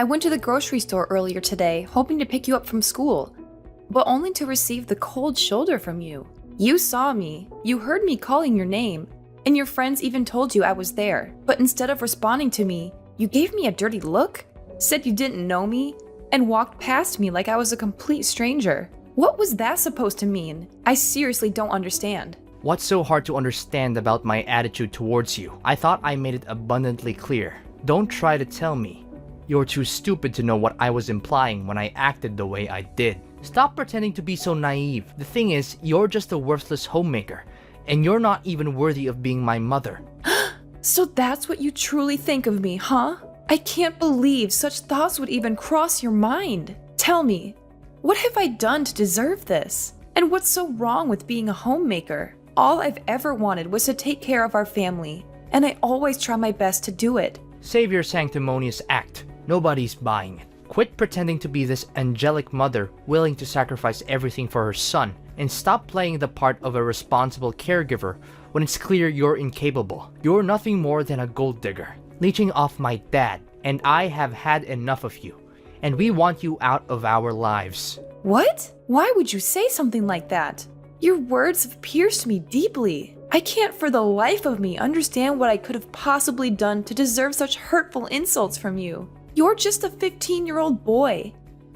I went to the grocery store earlier today, hoping to pick you up from school, but only to receive the cold shoulder from you. You saw me, you heard me calling your name, and your friends even told you I was there, but instead of responding to me, you gave me a dirty look, said you didn't know me, and walked past me like I was a complete stranger. What was that supposed to mean? I seriously don't understand. What's so hard to understand about my attitude towards you? I thought I made it abundantly clear. Don't try to tell me. You're too stupid to know what I was implying when I acted the way I did. Stop pretending to be so naive. The thing is, you're just a worthless homemaker, and you're not even worthy of being my mother. So that's what you truly think of me, huh? I can't believe such thoughts would even cross your mind. Tell me, what have I done to deserve this? And what's so wrong with being a homemaker? All I've ever wanted was to take care of our family, and I always try my best to do it. Save your sanctimonious act. Nobody's buying it. Quit pretending to be this angelic mother willing to sacrifice everything for her son, and stop playing the part of a responsible caregiver when it's clear you're incapable. You're nothing more than a gold digger, leeching off my dad, and I have had enough of you, and we want you out of our lives. What? Why would you say something like that? Your words have pierced me deeply. I can't for the life of me understand what I could have possibly done to deserve such hurtful insults from you. You're just a 15-year-old boy,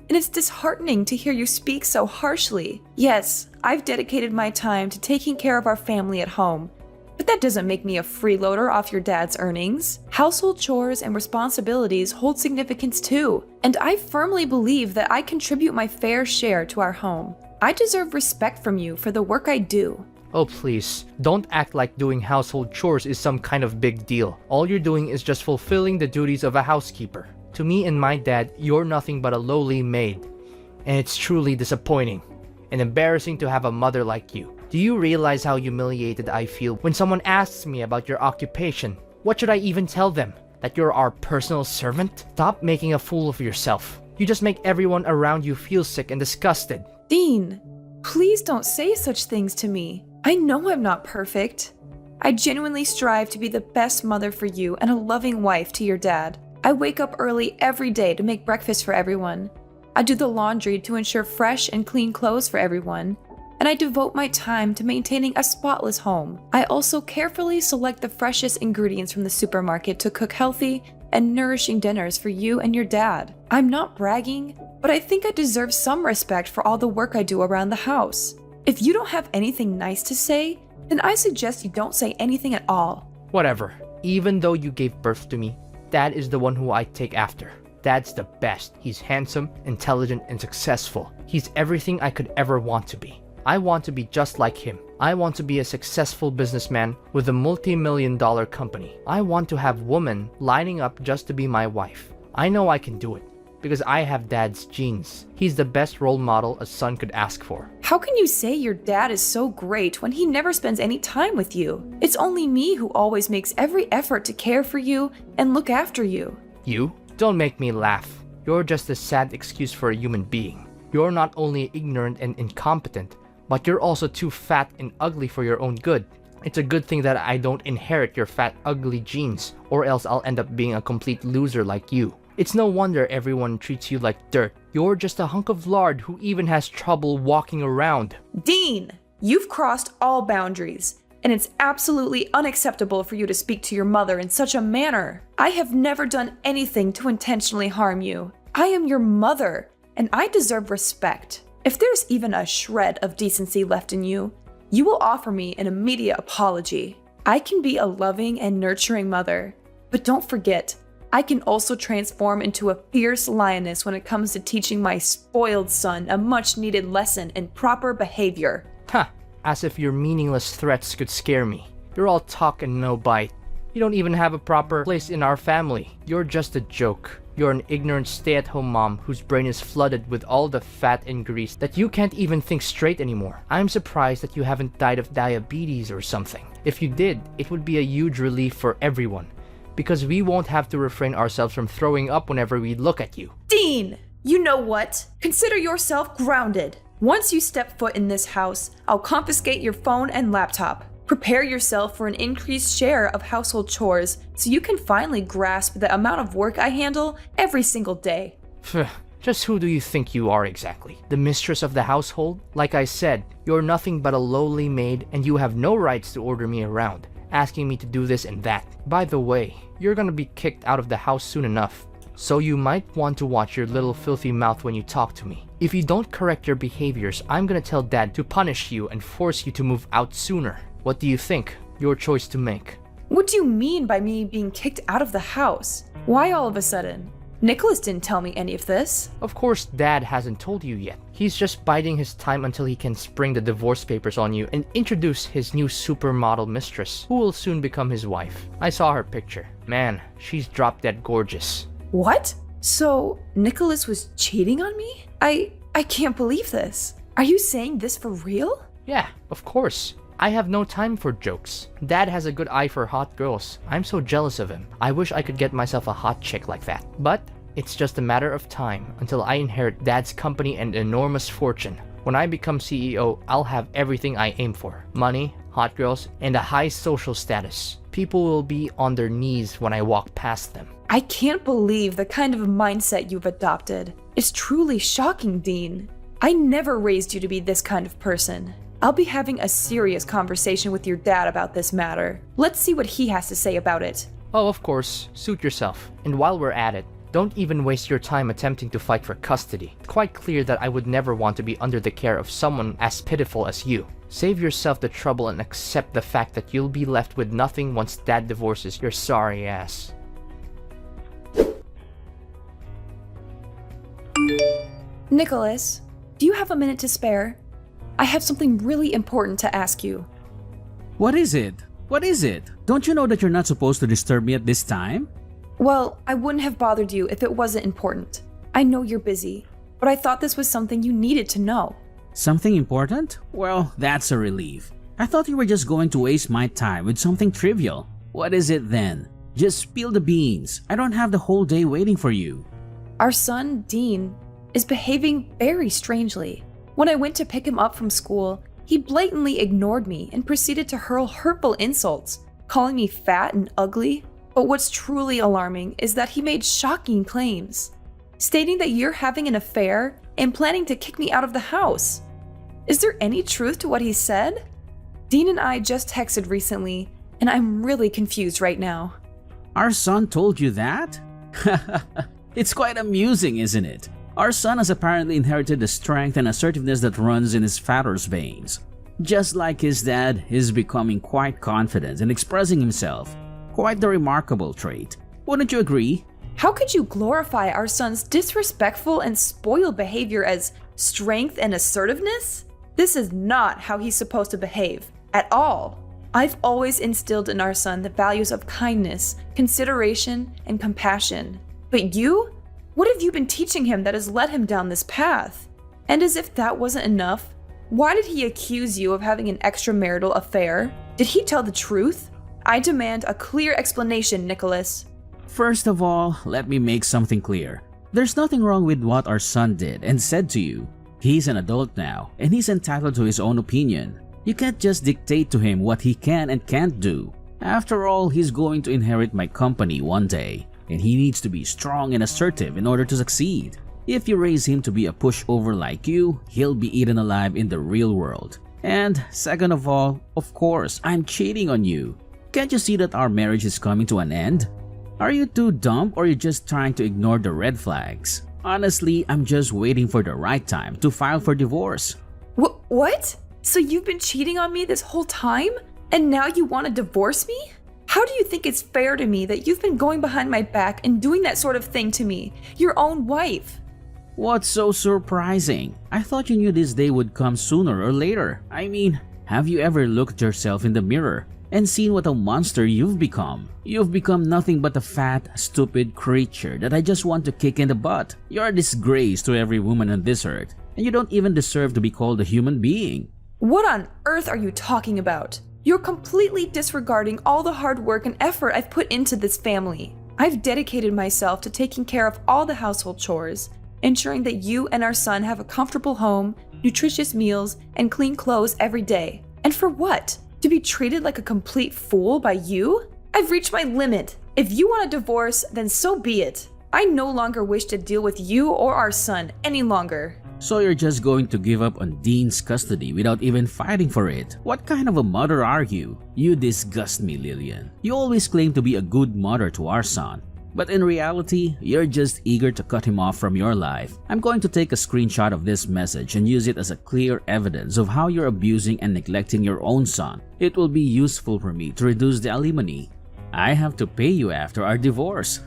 and it's disheartening to hear you speak so harshly. Yes, I've dedicated my time to taking care of our family at home, but that doesn't make me a freeloader off your dad's earnings. Household chores and responsibilities hold significance too, and I firmly believe that I contribute my fair share to our home. I deserve respect from you for the work I do. Oh please, don't act like doing household chores is some kind of big deal. All you're doing is just fulfilling the duties of a housekeeper. To me and my dad, you're nothing but a lowly maid. And it's truly disappointing and embarrassing to have a mother like you. Do you realize how humiliated I feel when someone asks me about your occupation? What should I even tell them? That you're our personal servant? Stop making a fool of yourself. You just make everyone around you feel sick and disgusted. Dean, please don't say such things to me. I know I'm not perfect. I genuinely strive to be the best mother for you and a loving wife to your dad. I wake up early every day to make breakfast for everyone. I do the laundry to ensure fresh and clean clothes for everyone. And I devote my time to maintaining a spotless home. I also carefully select the freshest ingredients from the supermarket to cook healthy and nourishing dinners for you and your dad. I'm not bragging, but I think I deserve some respect for all the work I do around the house. If you don't have anything nice to say, then I suggest you don't say anything at all. Whatever. Even though you gave birth to me, Dad is the one who I take after. Dad's the best. He's handsome, intelligent, and successful. He's everything I could ever want to be. I want to be just like him. I want to be a successful businessman with a multi-million-dollar company. I want to have women lining up just to be my wife. I know I can do it, because I have Dad's genes. He's the best role model a son could ask for. How can you say your dad is so great when he never spends any time with you? It's only me who always makes every effort to care for you and look after you. You? Don't make me laugh. You're just a sad excuse for a human being. You're not only ignorant and incompetent, but you're also too fat and ugly for your own good. It's a good thing that I don't inherit your fat, ugly genes, or else I'll end up being a complete loser like you. It's no wonder everyone treats you like dirt. You're just a hunk of lard who even has trouble walking around. Dean, you've crossed all boundaries, and it's absolutely unacceptable for you to speak to your mother in such a manner. I have never done anything to intentionally harm you. I am your mother, and I deserve respect. If there's even a shred of decency left in you, you will offer me an immediate apology. I can be a loving and nurturing mother, but don't forget, I can also transform into a fierce lioness when it comes to teaching my spoiled son a much-needed lesson in proper behavior. Ha! As if your meaningless threats could scare me. You're all talk and no bite. You don't even have a proper place in our family. You're just a joke. You're an ignorant stay-at-home mom whose brain is flooded with all the fat and grease that you can't even think straight anymore. I'm surprised that you haven't died of diabetes or something. If you did, it would be a huge relief for everyone, because we won't have to refrain ourselves from throwing up whenever we look at you. Dean, you know what? Consider yourself grounded. Once you step foot in this house, I'll confiscate your phone and laptop. Prepare yourself for an increased share of household chores so you can finally grasp the amount of work I handle every single day. Just who do you think you are exactly? The mistress of the household? Like I said, you're nothing but a lowly maid and you have no rights to order me around, asking me to do this and that. By the way, you're gonna be kicked out of the house soon enough, so you might want to watch your little filthy mouth when you talk to me. If you don't correct your behaviors, I'm gonna tell Dad to punish you and force you to move out sooner. What do you think? Your choice to make. What do you mean by me being kicked out of the house? Why all of a sudden? Nicholas didn't tell me any of this. Of course, Dad hasn't told you yet. He's just biding his time until he can spring the divorce papers on you and introduce his new supermodel mistress, who will soon become his wife. I saw her picture. Man, she's drop dead gorgeous. What? So, Nicholas was cheating on me? I can't believe this. Are you saying this for real? Yeah, of course. I have no time for jokes. Dad has a good eye for hot girls. I'm so jealous of him. I wish I could get myself a hot chick like that. But it's just a matter of time until I inherit Dad's company and enormous fortune. When I become CEO, I'll have everything I aim for. Money, hot girls, and a high social status. People will be on their knees when I walk past them. I can't believe the kind of mindset you've adopted. It's truly shocking, Dean. I never raised you to be this kind of person. I'll be having a serious conversation with your dad about this matter. Let's see what he has to say about it. Oh, of course. Suit yourself. And while we're at it, don't even waste your time attempting to fight for custody. It's quite clear that I would never want to be under the care of someone as pitiful as you. Save yourself the trouble and accept the fact that you'll be left with nothing once Dad divorces your sorry ass. Nicholas, do you have a minute to spare? I have something really important to ask you. What is it? What is it? Don't you know that you're not supposed to disturb me at this time? Well, I wouldn't have bothered you if it wasn't important. I know you're busy, but I thought this was something you needed to know. Something important? Well, that's a relief. I thought you were just going to waste my time with something trivial. What is it then? Just spill the beans. I don't have the whole day waiting for you. Our son, Dean, is behaving very strangely. When I went to pick him up from school, he blatantly ignored me and proceeded to hurl hurtful insults, calling me fat and ugly. But what's truly alarming is that he made shocking claims, stating that you're having an affair and planning to kick me out of the house. Is there any truth to what he said? Dean and I just texted recently, and I'm really confused right now. Our son told you that? It's quite amusing, isn't it? Our son has apparently inherited the strength and assertiveness that runs in his father's veins. Just like his dad, he's becoming quite confident in expressing himself. Quite the remarkable trait. Wouldn't you agree? How could you glorify our son's disrespectful and spoiled behavior as strength and assertiveness? This is not how he's supposed to behave, at all. I've always instilled in our son the values of kindness, consideration, and compassion. But you? What have you been teaching him that has led him down this path? And as if that wasn't enough, why did he accuse you of having an extramarital affair? Did he tell the truth? I demand a clear explanation, Nicholas. First of all, let me make something clear. There's nothing wrong with what our son did and said to you. He's an adult now, and he's entitled to his own opinion. You can't just dictate to him what he can and can't do. After all, he's going to inherit my company one day, and he needs to be strong and assertive in order to succeed. If you raise him to be a pushover like you, he'll be eaten alive in the real world. And second of all, of course, I'm cheating on you. Can't you see that our marriage is coming to an end? Are you too dumb or are you just trying to ignore the red flags? Honestly, I'm just waiting for the right time to file for divorce. What? So you've been cheating on me this whole time? And now you want to divorce me? How do you think it's fair to me that you've been going behind my back and doing that sort of thing to me, your own wife? What's so surprising? I thought you knew this day would come sooner or later. I mean, have you ever looked at yourself in the mirror and seen what a monster you've become? You've become nothing but a fat, stupid creature that I just want to kick in the butt. You're a disgrace to every woman on this earth, and you don't even deserve to be called a human being. What on earth are you talking about? You're completely disregarding all the hard work and effort I've put into this family. I've dedicated myself to taking care of all the household chores, ensuring that you and our son have a comfortable home, nutritious meals, and clean clothes every day. And for what? To be treated like a complete fool by you? I've reached my limit. If you want a divorce, then so be it. I no longer wish to deal with you or our son any longer. So you're just going to give up on Dean's custody without even fighting for it? What kind of a mother are you? You disgust me, Lillian. You always claim to be a good mother to our son, but in reality, you're just eager to cut him off from your life. I'm going to take a screenshot of this message and use it as a clear evidence of how you're abusing and neglecting your own son. It will be useful for me to reduce the alimony I have to pay you after our divorce.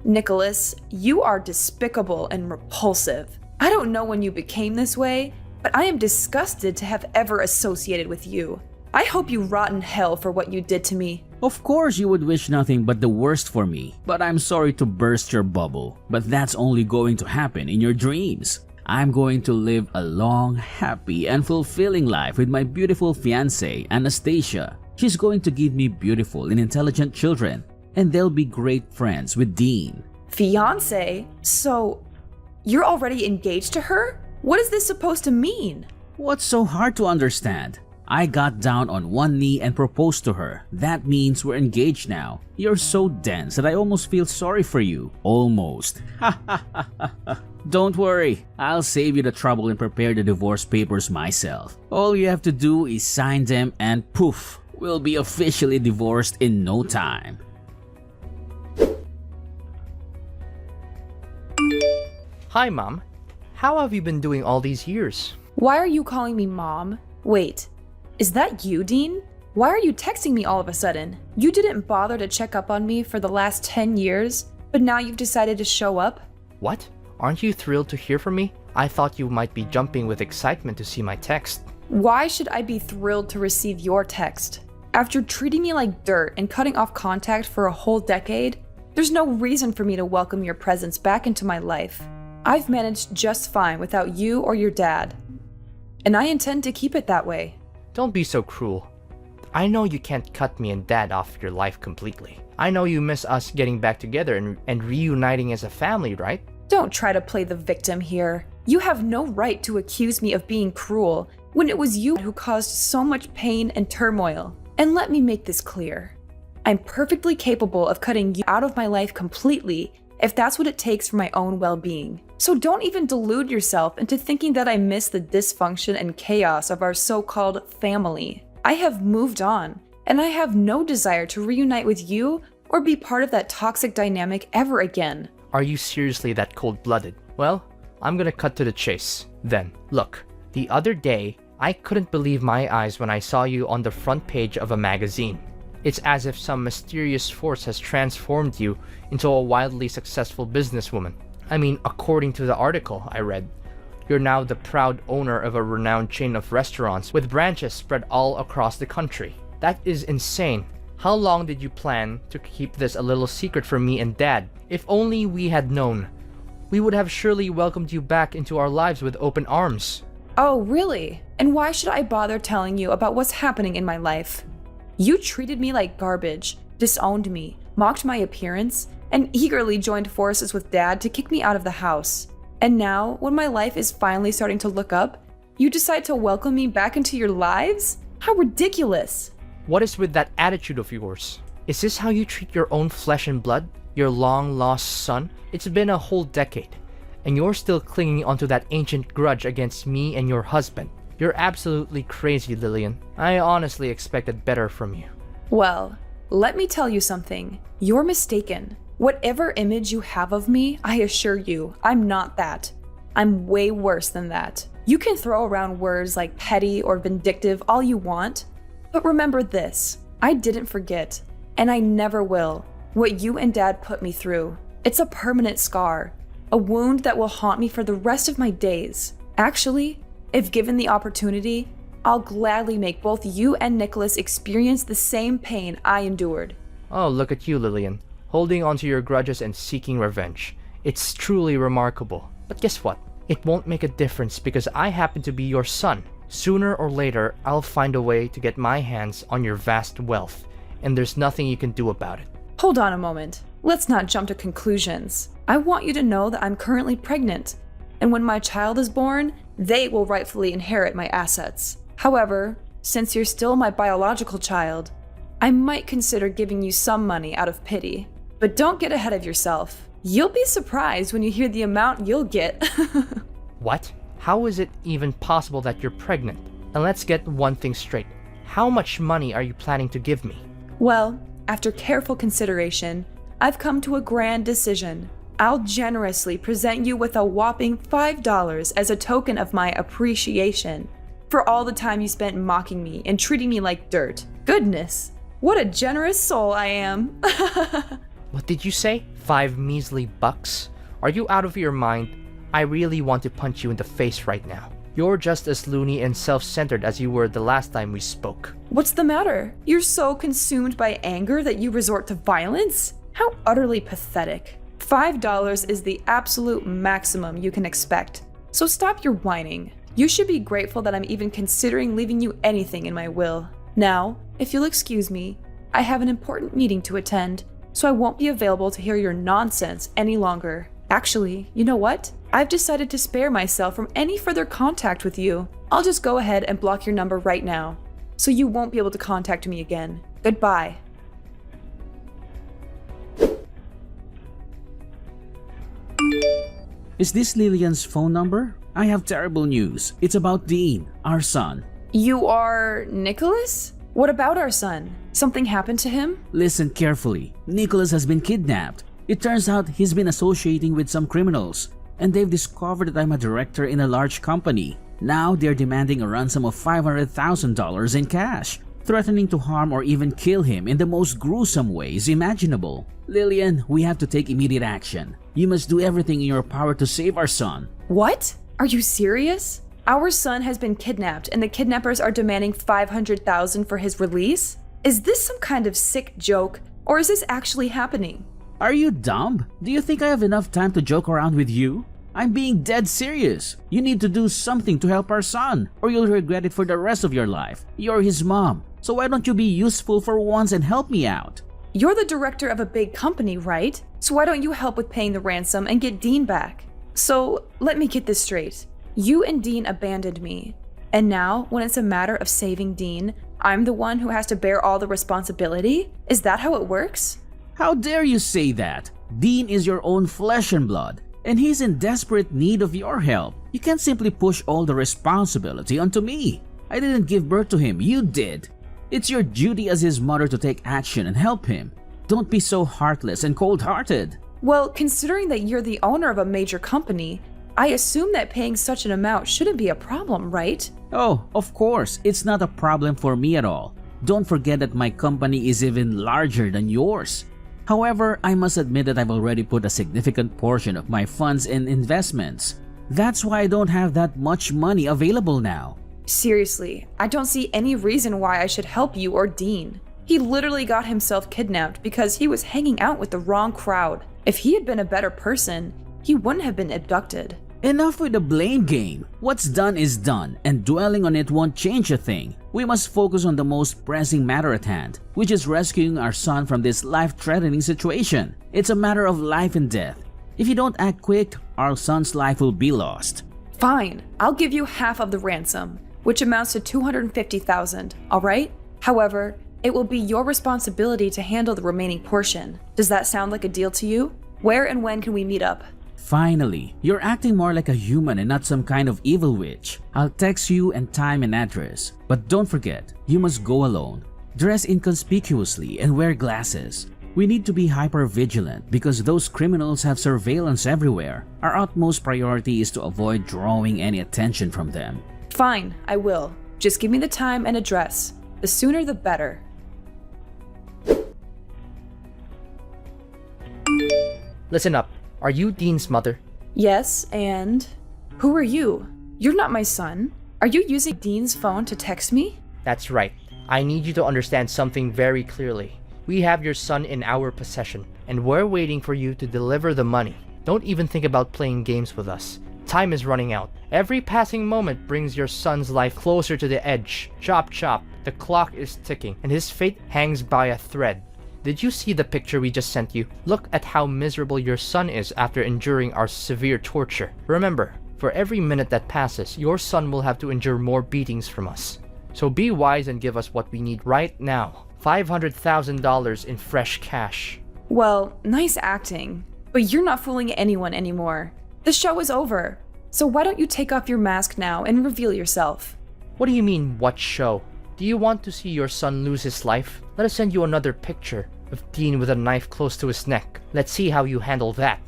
Nicholas, you are despicable and repulsive. I don't know when you became this way, but I am disgusted to have ever associated with you. I hope you rot in hell for what you did to me. Of course you would wish nothing but the worst for me, but I'm sorry to burst your bubble. But that's only going to happen in your dreams. I'm going to live a long, happy, and fulfilling life with my beautiful fiancée, Anastasia. She's going to give me beautiful and intelligent children, and they'll be great friends with Dean. Fiancé? So, you're already engaged to her? What is this supposed to mean? What's so hard to understand? I got down on one knee and proposed to her. That means we're engaged now. You're so dense that I almost feel sorry for you. Almost. Don't worry, I'll save you the trouble and prepare the divorce papers myself. All you have to do is sign them and poof, we'll be officially divorced in no time. Hi, Mom. How have you been doing all these years? Why are you calling me Mom? Wait, is that you, Dean? Why are you texting me all of a sudden? You didn't bother to check up on me for the last 10 years, but now you've decided to show up? What? Aren't you thrilled to hear from me? I thought you might be jumping with excitement to see my text. Why should I be thrilled to receive your text? After treating me like dirt and cutting off contact for a whole decade, there's no reason for me to welcome your presence back into my life. I've managed just fine without you or your dad, and I intend to keep it that way. Don't be so cruel. I know you can't cut me and Dad off your life completely. I know you miss us getting back together and reuniting as a family, right? Don't try to play the victim here. You have no right to accuse me of being cruel when it was you who caused so much pain and turmoil. And let me make this clear. I'm perfectly capable of cutting you out of my life completely if that's what it takes for my own well-being. So don't even delude yourself into thinking that I miss the dysfunction and chaos of our so-called family. I have moved on, and I have no desire to reunite with you or be part of that toxic dynamic ever again. Are you seriously that cold-blooded? Well, I'm gonna cut to the chase. Then, look, the other day, I couldn't believe my eyes when I saw you on the front page of a magazine. It's as if some mysterious force has transformed you into a wildly successful businesswoman. I mean, according to the article I read, you're now the proud owner of a renowned chain of restaurants with branches spread all across the country. That is insane. How long did you plan to keep this a little secret from me and Dad? If only we had known. We would have surely welcomed you back into our lives with open arms. Oh, really? And why should I bother telling you about what's happening in my life? You treated me like garbage, disowned me, mocked my appearance, and eagerly joined forces with Dad to kick me out of the house. And now, when my life is finally starting to look up, you decide to welcome me back into your lives? How ridiculous! What is with that attitude of yours? Is this how you treat your own flesh and blood? Your long-lost son? It's been a whole decade, and you're still clinging onto that ancient grudge against me and your husband. You're absolutely crazy, Lillian. I honestly expected better from you. Well, let me tell you something. You're mistaken. Whatever image you have of me, I assure you, I'm not that. I'm way worse than that. You can throw around words like petty or vindictive all you want, but remember this, I didn't forget, and I never will, what you and Dad put me through. It's a permanent scar, a wound that will haunt me for the rest of my days. Actually, if given the opportunity, I'll gladly make both you and Nicholas experience the same pain I endured. Oh, look at you, Lillian. Holding onto your grudges and seeking revenge. It's truly remarkable. But guess what? It won't make a difference because I happen to be your son. Sooner or later, I'll find a way to get my hands on your vast wealth, and there's nothing you can do about it. Hold on a moment. Let's not jump to conclusions. I want you to know that I'm currently pregnant, and when my child is born, they will rightfully inherit my assets. However, since you're still my biological child, I might consider giving you some money out of pity. But don't get ahead of yourself. You'll be surprised when you hear the amount you'll get. What? How is it even possible that you're pregnant? And let's get one thing straight. How much money are you planning to give me? Well, after careful consideration, I've come to a grand decision. I'll generously present you with a whopping $5 as a token of my appreciation for all the time you spent mocking me and treating me like dirt. Goodness, what a generous soul I am. What did you say? 5 measly bucks? Are you out of your mind? I really want to punch you in the face right now. You're just as loony and self-centered as you were the last time we spoke. What's the matter? You're so consumed by anger that you resort to violence? How utterly pathetic. $5 is the absolute maximum you can expect. So stop your whining. You should be grateful that I'm even considering leaving you anything in my will. Now, if you'll excuse me, I have an important meeting to attend, so I won't be available to hear your nonsense any longer. Actually, you know what? I've decided to spare myself from any further contact with you. I'll just go ahead and block your number right now, so you won't be able to contact me again. Goodbye. Is this Lillian's phone number? I have terrible news. It's about Dean, our son. You are Nicholas? What about our son? Something happened to him? Listen carefully. Nicholas has been kidnapped. It turns out he's been associating with some criminals, and they've discovered that I'm a director in a large company. Now they're demanding a ransom of $500,000 in cash, threatening to harm or even kill him in the most gruesome ways imaginable. Lillian, we have to take immediate action. You must do everything in your power to save our son. What? Are you serious? Our son has been kidnapped and the kidnappers are demanding $500,000 for his release? Is this some kind of sick joke, or is this actually happening? Are you dumb? Do you think I have enough time to joke around with you? I'm being dead serious. You need to do something to help our son, or you'll regret it for the rest of your life. You're his mom, so why don't you be useful for once and help me out? You're the director of a big company, right? So why don't you help with paying the ransom and get Dean back? So, let me get this straight. You and Dean abandoned me. And now, when it's a matter of saving Dean, I'm the one who has to bear all the responsibility? Is that how it works? How dare you say that? Dean is your own flesh and blood, and he's in desperate need of your help. You can't simply push all the responsibility onto me. I didn't give birth to him, you did. It's your duty as his mother to take action and help him. Don't be so heartless and cold-hearted. Well, considering that you're the owner of a major company, I assume that paying such an amount shouldn't be a problem, right? Oh, of course, it's not a problem for me at all. Don't forget that my company is even larger than yours. However, I must admit that I've already put a significant portion of my funds in investments. That's why I don't have that much money available now. Seriously, I don't see any reason why I should help you or Dean. He literally got himself kidnapped because he was hanging out with the wrong crowd. If he had been a better person, he wouldn't have been abducted. Enough with the blame game. What's done is done, and dwelling on it won't change a thing. We must focus on the most pressing matter at hand, which is rescuing our son from this life-threatening situation. It's a matter of life and death. If you don't act quick, our son's life will be lost. Fine, I'll give you half of the ransom, which amounts to $250,000, alright? However, it will be your responsibility to handle the remaining portion. Does that sound like a deal to you? Where and when can we meet up? Finally, you're acting more like a human and not some kind of evil witch. I'll text you and time and address. But don't forget, you must go alone. Dress inconspicuously and wear glasses. We need to be hyper-vigilant because those criminals have surveillance everywhere. Our utmost priority is to avoid drawing any attention from them. Fine, I will. Just give me the time and address. The sooner the better. Listen up. Are you Dean's mother? Yes, and? Who are you? You're not my son. Are you using Dean's phone to text me? That's right. I need you to understand something very clearly. We have your son in our possession, and we're waiting for you to deliver the money. Don't even think about playing games with us. Time is running out. Every passing moment brings your son's life closer to the edge. Chop chop, the clock is ticking, and his fate hangs by a thread. Did you see the picture we just sent you? Look at how miserable your son is after enduring our severe torture. Remember, for every minute that passes, your son will have to endure more beatings from us. So be wise and give us what we need right now. $500,000 in fresh cash. Well, nice acting, but you're not fooling anyone anymore. The show is over, so why don't you take off your mask now and reveal yourself? What do you mean, what show? Do you want to see your son lose his life? Let us send you another picture of Dean with a knife close to his neck. Let's see how you handle that.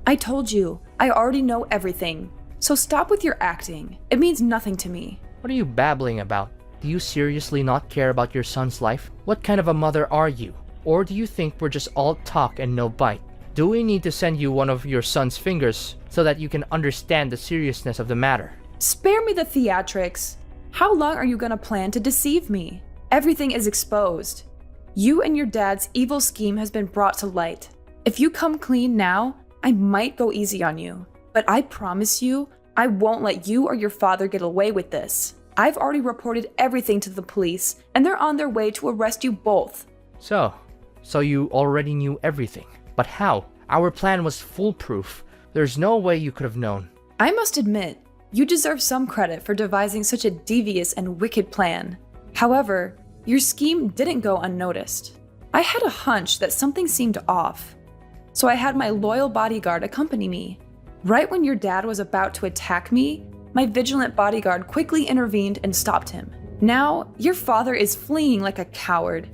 I told you, I already know everything. So stop with your acting. It means nothing to me. What are you babbling about? Do you seriously not care about your son's life? What kind of a mother are you? Or do you think we're just all talk and no bite? Do we need to send you one of your son's fingers so that you can understand the seriousness of the matter? Spare me the theatrics. How long are you gonna plan to deceive me? Everything is exposed. You and your dad's evil scheme has been brought to light. If you come clean now, I might go easy on you. But I promise you, I won't let you or your father get away with this. I've already reported everything to the police, and they're on their way to arrest you both. So you already knew everything. But how? Our plan was foolproof. There's no way you could have known. I must admit, you deserve some credit for devising such a devious and wicked plan. However, your scheme didn't go unnoticed. I had a hunch that something seemed off, so I had my loyal bodyguard accompany me. Right when your dad was about to attack me, my vigilant bodyguard quickly intervened and stopped him. Now, your father is fleeing like a coward.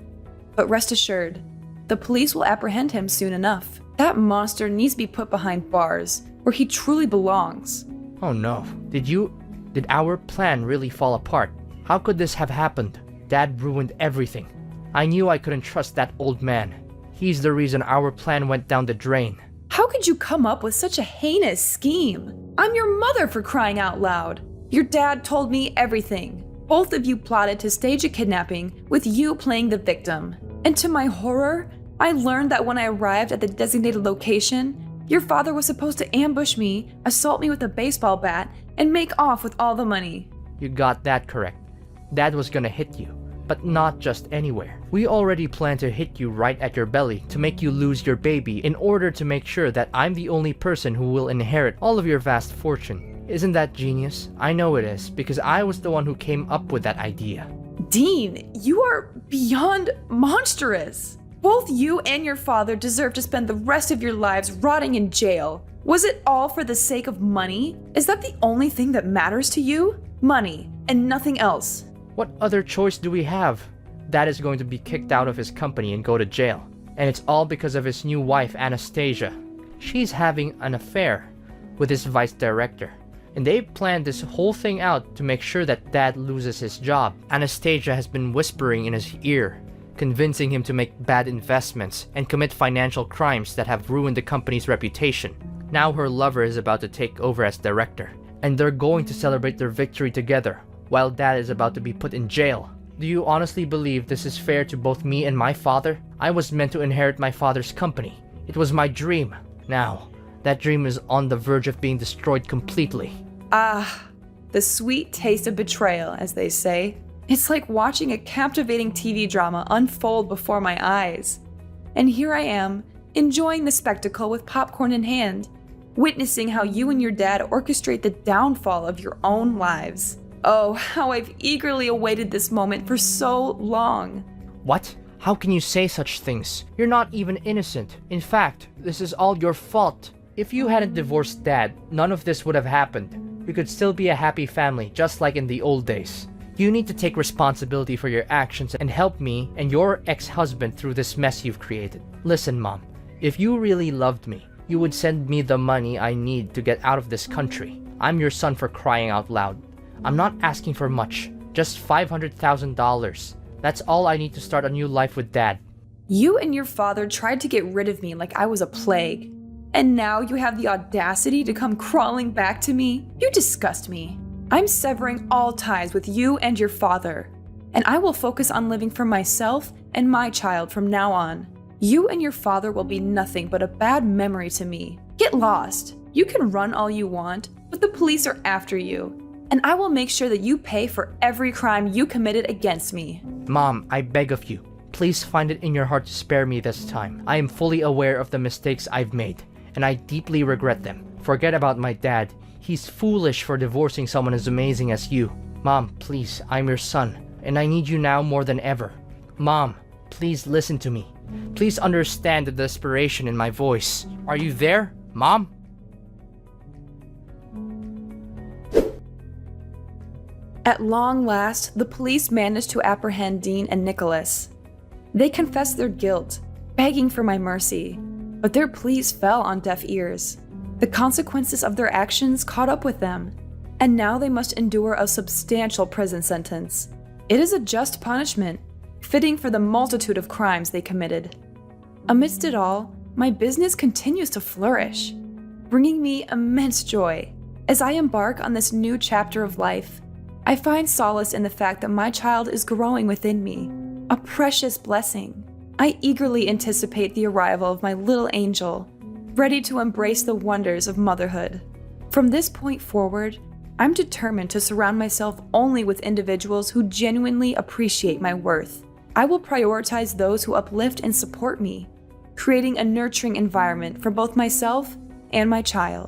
But rest assured, the police will apprehend him soon enough. That monster needs to be put behind bars, where he truly belongs. Oh no. Did our plan really fall apart? How could this have happened? Dad ruined everything. I knew I couldn't trust that old man. He's the reason our plan went down the drain. How could you come up with such a heinous scheme? I'm your mother, for crying out loud. Your dad told me everything. Both of you plotted to stage a kidnapping with you playing the victim. And to my horror, I learned that when I arrived at the designated location, your father was supposed to ambush me, assault me with a baseball bat, and make off with all the money. You got that correct. Dad was gonna hit you, but not just anywhere. We already planned to hit you right at your belly to make you lose your baby in order to make sure that I'm the only person who will inherit all of your vast fortune. Isn't that genius? I know it is, because I was the one who came up with that idea. Dean, you are beyond monstrous. Both you and your father deserve to spend the rest of your lives rotting in jail. Was it all for the sake of money? Is that the only thing that matters to you? Money, and nothing else. What other choice do we have? Dad is going to be kicked out of his company and go to jail. And it's all because of his new wife, Anastasia. She's having an affair with his vice director. And they've planned this whole thing out to make sure that Dad loses his job. Anastasia has been whispering in his ear, convincing him to make bad investments and commit financial crimes that have ruined the company's reputation. Now her lover is about to take over as director, and they're going to celebrate their victory together, while Dad is about to be put in jail. Do you honestly believe this is fair to both me and my father? I was meant to inherit my father's company. It was my dream. Now, that dream is on the verge of being destroyed completely. Ah, the sweet taste of betrayal, as they say. It's like watching a captivating TV drama unfold before my eyes. And here I am, enjoying the spectacle with popcorn in hand, witnessing how you and your dad orchestrate the downfall of your own lives. Oh, how I've eagerly awaited this moment for so long. What? How can you say such things? You're not even innocent. In fact, this is all your fault. If you hadn't divorced Dad, none of this would have happened. We could still be a happy family, just like in the old days. You need to take responsibility for your actions and help me and your ex-husband through this mess you've created. Listen, Mom, if you really loved me, you would send me the money I need to get out of this country. I'm your son, for crying out loud. I'm not asking for much, just $500,000. That's all I need to start a new life with Dad. You and your father tried to get rid of me like I was a plague. And now you have the audacity to come crawling back to me? You disgust me. I'm severing all ties with you and your father, and I will focus on living for myself and my child from now on. You and your father will be nothing but a bad memory to me. Get lost. You can run all you want, but the police are after you, and I will make sure that you pay for every crime you committed against me. Mom, I beg of you, please find it in your heart to spare me this time. I am fully aware of the mistakes I've made, and I deeply regret them. Forget about my dad. He's foolish for divorcing someone as amazing as you. Mom, please, I'm your son, and I need you now more than ever. Mom, please listen to me. Please understand the desperation in my voice. Are you there, Mom? At long last, the police managed to apprehend Dean and Nicholas. They confessed their guilt, begging for my mercy, but their pleas fell on deaf ears. The consequences of their actions caught up with them, and now they must endure a substantial prison sentence. It is a just punishment, fitting for the multitude of crimes they committed. Amidst it all, my business continues to flourish, bringing me immense joy. As I embark on this new chapter of life, I find solace in the fact that my child is growing within me, a precious blessing. I eagerly anticipate the arrival of my little angel, ready to embrace the wonders of motherhood. From this point forward, I'm determined to surround myself only with individuals who genuinely appreciate my worth. I will prioritize those who uplift and support me, creating a nurturing environment for both myself and my child.